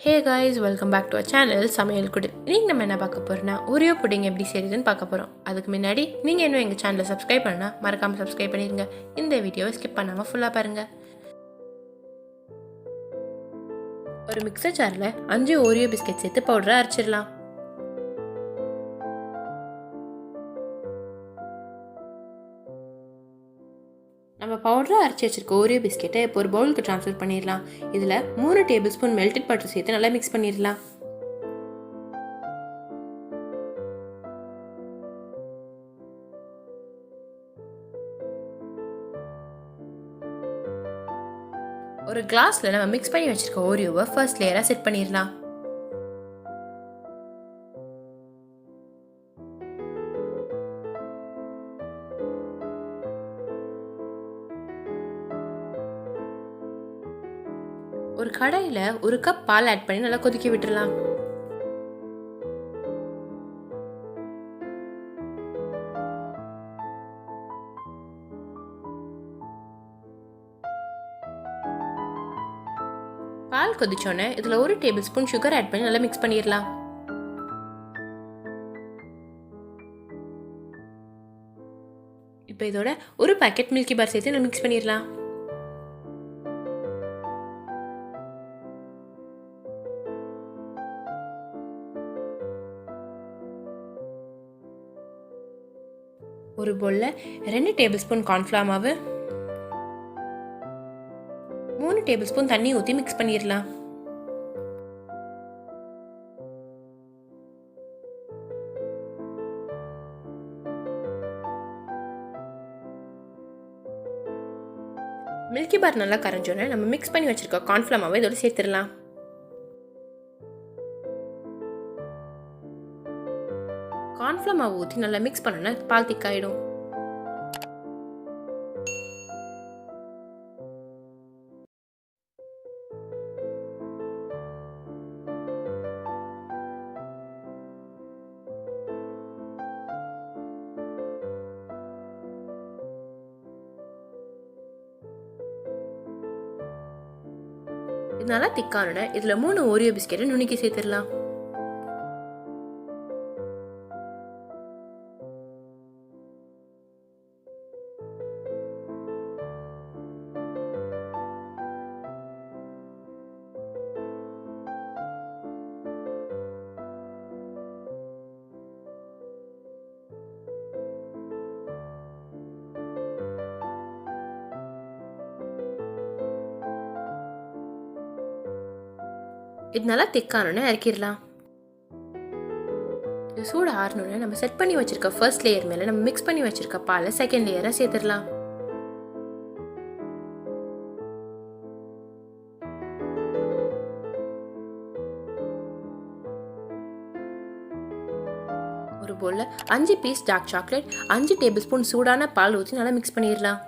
Hey guys, welcome back to our channel சமையல் குடு. இன்னைக்கு நம்ம என்ன பார்க்க போறோம்னா ஓரியோ புட்டிங் எப்படி செய்யறதுன்னு பார்க்க போறோம். அதுக்கு முன்னாடி நீங்க இன்னும் எங்க சேனலை சப்ஸ்கிரைப் பண்ணா மறக்காம சப்ஸ்கிரைப் பண்ணிருங்க. இந்த வீடியோவை ஸ்கிப் பண்ணாம ஃபுல்லா பாருங்க. ஒரு மிக்ஸர் ஜார்ல 5 ஓரியோ பிஸ்கட் சேர்த்து பவுடரா அரைச்சிடலாம். நம்ம பவுடரா அரைச்சி வச்சிருக்க ஓரியோ பிஸ்கெட்டை இப்போ ஒரு பவுலுக்கு ட்ரான்ஸ்ஃபர் பண்ணிடலாம். இதில் 3 டேபிள் ஸ்பூன் மெல்டட் பட்டர் சேர்த்து நல்லா மிக்ஸ் பண்ணிடலாம். ஒரு கிளாஸில் நம்ம மிக்ஸ் பண்ணி வச்சிருக்க ஓரியோவை ஃபர்ஸ்ட் லேயராக செட் பண்ணிடலாம். ஒரு கடாயில 1 கப் பால் ஆட் பண்ணி நல்லா கொதிக்க விட்டுறலாம். பால் கொதிச்சோன்னே இதுல 1 டேபிள் ஸ்பூன் சுகர் ஆட் பண்ணி நல்லா மிக்ஸ் பண்ணிடலாம். இப்போ இதோட ஒரு பாக்கெட் மில்கி பார் சேர்த்து நல்லா மிக்ஸ் பண்ணிடலாம். ஒரு பவுல்ல 2 டேபிள் ஸ்பூன் கார்ன்ஃப்ளவர் மாவு, 3 டேபிள் ஸ்பூன் தண்ணி ஊற்றி மிக்ஸ் பண்ணிடலாம். மில்கி பார் நல்லா கரைஞ்சோன்னே நம்ம மிக்ஸ் பண்ணி வச்சிருக்க கார்ன்ஃப்ளவர் மாவை இதோட சேர்த்துடலாம். கார்ன்ஃப்ளவர் மாவு ஊற்றி நல்லா மிக்ஸ் பண்ணோன்னா பால் திக்காயிடும். இது நல்லா திக்கானோட இதுல 3 ஓரியோ பிஸ்கெட்டை நுணுக்கி சேர்த்துடலாம். இது நல்லா திக்கானோன்னு இறக்கிடலாம். இது சூடு ஆறணுன்னு நம்ம செட் பண்ணி வச்சிருக்க ஃபர்ஸ்ட் லேயர் மேலே நம்ம மிக்ஸ் பண்ணி வச்சிருக்க பாலை செகண்ட் லேயராக சேர்த்துடலாம். ஒரு பவுல்ல 5 piece dark chocolate, 5 tablespoon சூடான பால் ஊற்றி நல்லா மிக்ஸ் பண்ணிடலாம்.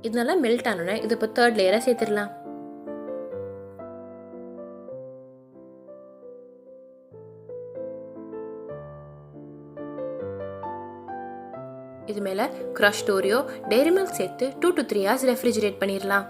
இது நல்லா மெல்ட் ஆனோன்னா இது இப்போ தேர்ட் லேயராக சேர்த்துடலாம். இது மேலே க்ரஷ்ட் ஓரியோ, டெய்ரி மில்க் சேர்த்து 2 to 3 hours ரெஃப்ரிஜரேட் பண்ணிடலாம்.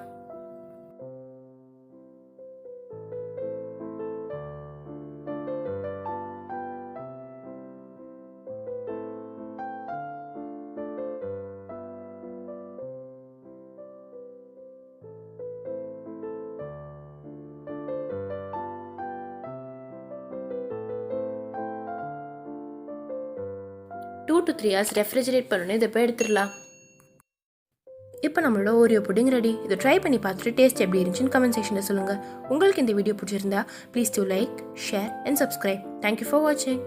டூ to 3 hours ரெஃப்ரிஜரேட் பண்ணணும். இதை இப்போ எடுத்துடலாம். இப்போ நம்மளோட ஓரியோ புட்டிங் ரெடி. இதை ட்ரை பண்ணி பார்த்துட்டு டேஸ்ட் எப்படி இருந்துச்சுன்னு கமெண்ட் செக்ஷனில் சொல்லுங்கள். உங்களுக்கு இந்த வீடியோ பிடிச்சிருந்தா please to like, share and subscribe. Thank you for வாட்சிங்.